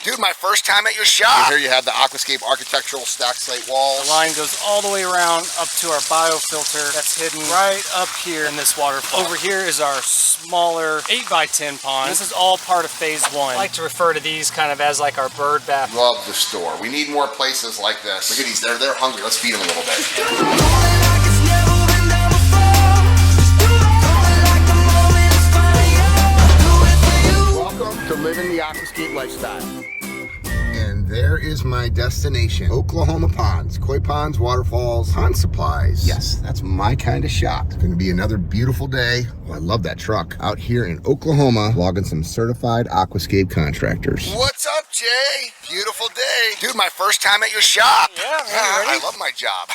Dude, my first time at your shop. Here you have the Aquascape architectural stacked slate walls. The line goes all the way around up to our biofilter that's hidden right up here in this waterfall. Over here is our smaller 8x10 pond. This is all part of phase one. I like to refer to these kind of as like our bird bath. Love the store. We need more places like this. Look at these, they're hungry. Let's feed them a little bit. Welcome to living the Aquascape lifestyle. And there is my destination, Oklahoma Ponds, koi ponds, waterfalls, pond supplies. Yes, that's my kind of shop. It's gonna be another beautiful day. Oh, I love that truck. Out here in Oklahoma, logging some certified Aquascape contractors. What's up, Jay? Beautiful day. Dude, my first time at your shop. Yeah, ready? I love my job.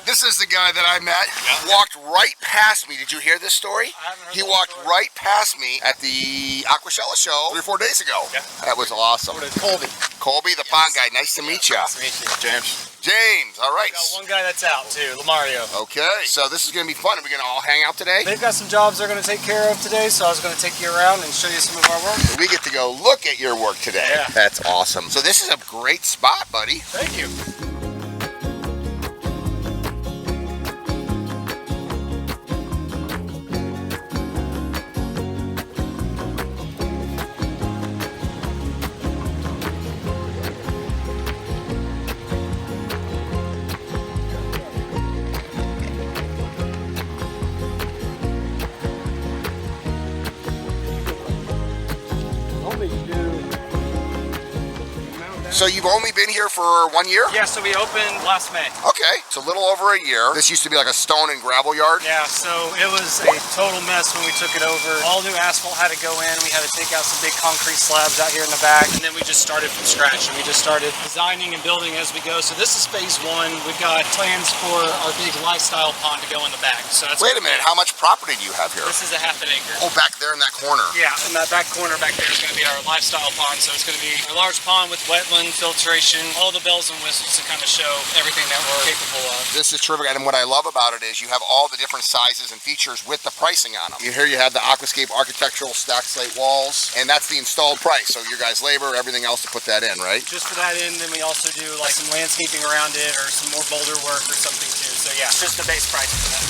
This is the guy that I met. Yeah. Walked right past me. Did you hear this story? I haven't heard He that walked story. right past me at the Aquashella show 3 or 4 days ago. Yeah. That was awesome. Colby. Colby, the pond guy. Nice to meet you. Nice to meet you. James. James, all right. We got one guy that's out too, Lamario. Okay, so this is going to be fun. Are we going to all hang out today? They've got some jobs they're going to take care of today, so I was going to take you around and show you some of our work. We get to go look at your work today. Yeah. That's awesome. So this is a great spot, buddy. Thank you. So you've only been here for 1 year? Yeah, so we opened last May. Okay, it's a little over a year. This used to be like a stone and gravel yard. Yeah, so it was a total mess when we took it over. All new asphalt had to go in. We had to take out some big concrete slabs out here in the back. And then we just started from scratch. And we just started designing and building as we go. So this is phase one. We've got plans for our big lifestyle pond to go in the back. So that's Wait a minute, how much property do you have here? This is a ½ an acre. Oh, back there in that corner. Yeah, in that back corner back there is going to be our lifestyle pond. So it's going to be a large pond with wetland, filtration, all the bells and whistles to kind of show everything that we're capable of. This is terrific, and what I love about it is you have all the different sizes and features with the pricing on them. Here you have the Aquascape architectural stacked slate walls, and that's the installed price. So your guys' labor, everything else to put that in, right? Just for that end, then we also do like some landscaping around it or some more boulder work or something too. So yeah, it's just the base price for that.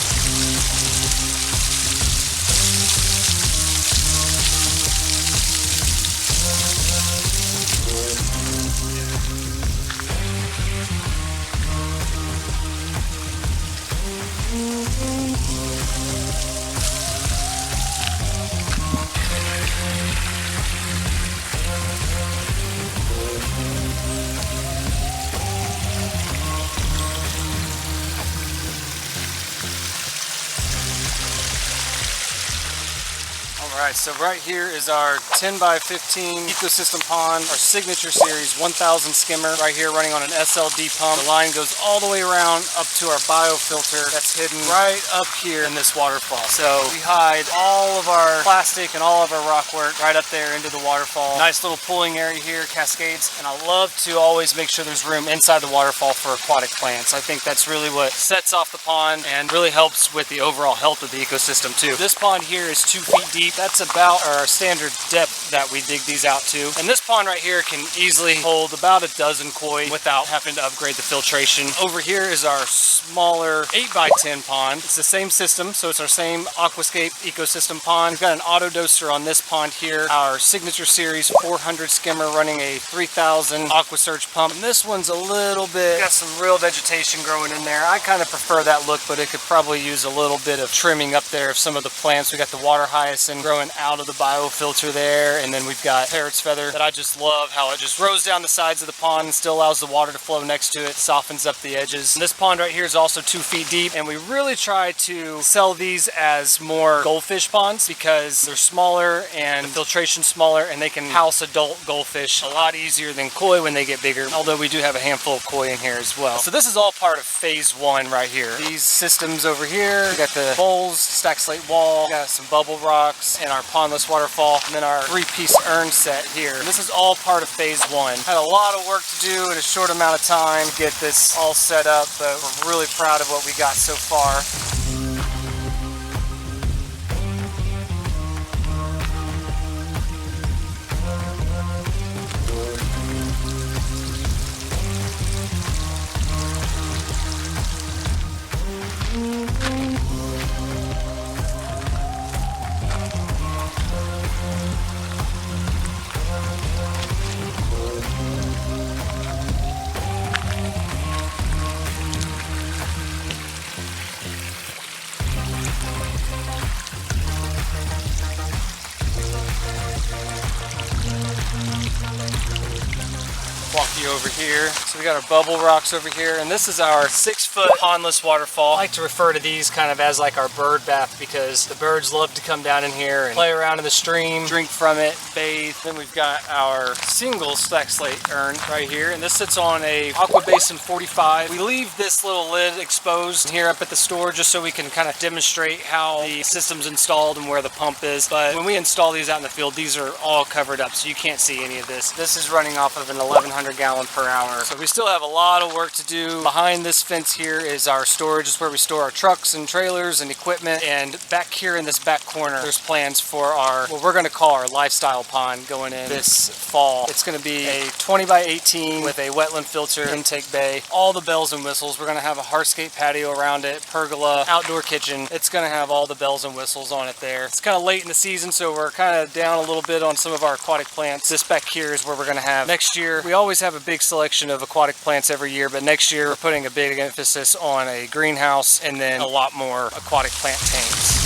Alright, so right here is our 10x15 ecosystem pond, our signature series 1000 skimmer, right here running on an SLD pump. The line goes all the way around up to our biofilter that's hidden right up here in this waterfall. So we hide all of our plastic and all of our rock work right up there into the waterfall. Nice little pooling area here, cascades, and I love to always make sure there's room inside the waterfall for aquatic plants. I think that's really what sets off the pond and really helps with the overall health of the ecosystem too. This pond here is 2 feet deep. That's about our standard depth that we dig these out to. And this pond right here can easily hold about a dozen koi without having to upgrade the filtration. Over here is our smaller 8x10 pond. It's the same system, so it's our same Aquascape ecosystem pond. We've got an auto doser on this pond here. Our signature series 400 skimmer running a 3000 AquaSurge pump. And this one's a little bit, got some real vegetation growing in there. I kind of prefer that look, but it could probably use a little bit of trimming up there of some of the plants. We got the water hyacinth growing out of the biofilter there, and then we've got parrot's feather that I just love how it just rows down the sides of the pond and still allows the water to flow next to it, softens up the edges. And this pond right here is also 2 feet deep, and we really try to sell these as more goldfish ponds because they're smaller and the filtration's smaller, and they can house adult goldfish a lot easier than koi when they get bigger, although we do have a handful of koi in here as well. So this is all part of phase one right here. These systems over here, we got the bowls, stacked slate wall, we got some bubble rocks, and our Pondless Waterfall, and then our 3-piece urn set here. And this is all part of phase one. Had a lot of work to do in a short amount of time to get this all set up, but we're really proud of what we got so far. walk you over here. So we got our bubble rocks over here, and this is our 6-foot pondless waterfall. I like to refer to these kind of as like our bird bath because the birds love to come down in here and play around in the stream, drink from it, bathe. Then we've got our single stack slate urn right here, and this sits on a Aqua Basin 45. We leave this little lid exposed here up at the store just so we can kind of demonstrate how the system's installed and where the pump is. But when we install these out in the field, these are all covered up, so you can't see any of this. This is running off of an 1100 gallon per hour. So we still have a lot of work to do. Behind this fence here is our storage. It's where we store our trucks and trailers and equipment. And back here in this back corner, there's plans for our, what we're gonna call our lifestyle pond going in this fall. It's gonna be a 20 by 18 with a wetland filter, intake bay, all the bells and whistles. We're gonna have a hardscape patio around it, pergola, outdoor kitchen. It's gonna have all the bells and whistles on it there. It's kind of late in the season, so we're kind of down a little bit on some of our aquatic plants. This back here is where we're gonna have next year. We always have a big selection of aquatic plants every year, but next year we're putting a big emphasis on a greenhouse and then a lot more aquatic plant tanks.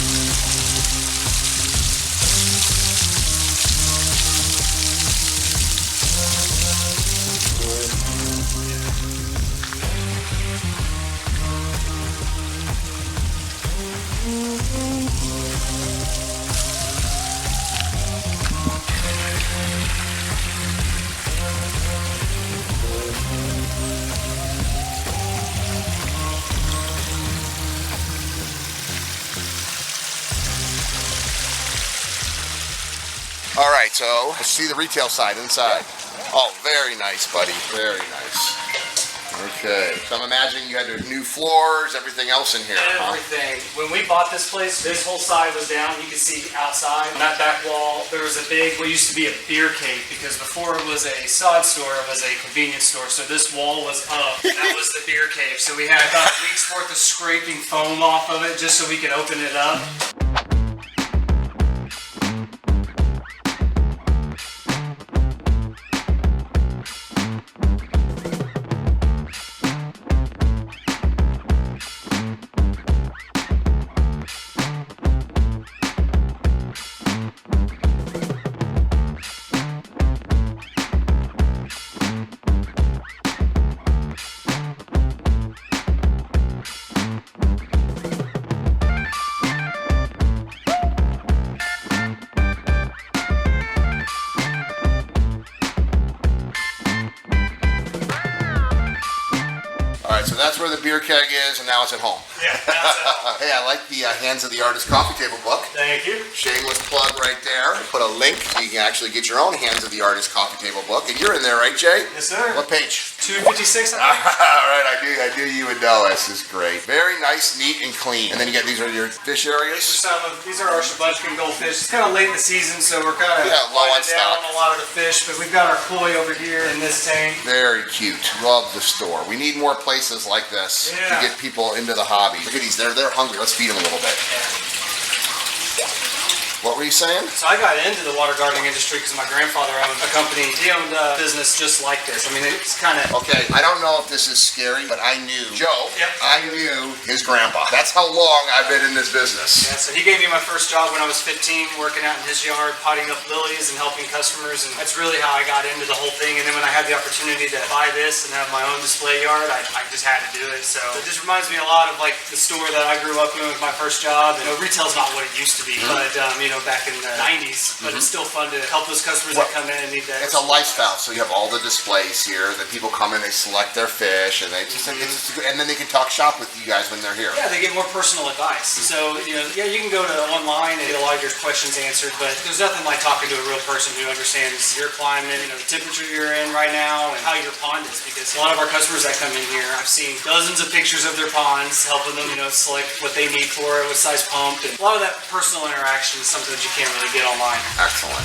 All right, so let's see the retail side inside. Oh, very nice, buddy. Very nice. Okay, so I'm imagining you had new floors, everything else in here. Everything. When we bought this place, this whole side was down. You could see outside. On that back wall, there was a big, what used to be a beer cave, because before it was a sod store, it was a convenience store. So this wall was up. That was the beer cave. So we had about a week's worth of scraping foam off of it just so we could open it up. So that's where the beer keg is, and now it's at home. Yeah, that's Hey, I like the Hands of the Artist coffee table book. Thank you. Shameless plug right there. Put a link so you can actually get your own Hands of the Artist coffee table book. And you're in there, right, Jay? Yes, sir. What page? 256, I think. All right, I knew you would know. This is great. Very nice, neat, and clean. And then you got, these are your fish areas? These are our Shabunchkin goldfish. It's kind of late in the season, so we're kind of low on down stock. a lot of the fish, but we've got our koi over here in this tank. Very cute. Love the store. We need more places like this to get people into the hobby. Look at these. They're hungry. Let's feed them a little bit. What were you saying? So I got into the water gardening industry because my grandfather owned a company. He owned a business just like this. I mean, it's kind of... Okay, I don't know if this is scary, but I knew Joe. Yep. I knew his grandpa. That's how long I've been in this business. Yeah, so he gave me my first job when I was 15, working out in his yard, potting up lilies and helping customers. And that's really how I got into the whole thing. And then when I had the opportunity to buy this and have my own display yard, I just had to do it. So it just reminds me a lot of like the store that I grew up in with my first job. You know, retail's not what it used to be, but you know, back in the 90s, but it's still fun to help those customers that come in and need that. It's a lifestyle, so you have all the displays here that people come in, they select their fish, and they just, and then they can talk shop with you guys when they're here. Yeah, they get more personal advice. So, you know, yeah, you can go to online and get a lot of your questions answered, but there's nothing like talking to a real person who understands your climate, you know, the temperature you're in right now, and how your pond is. Because a lot of our customers that come in here, I've seen dozens of pictures of their ponds, helping them, you know, select what they need for it, what size pump, and a lot of that personal interaction is something that you can't really get online. Excellent.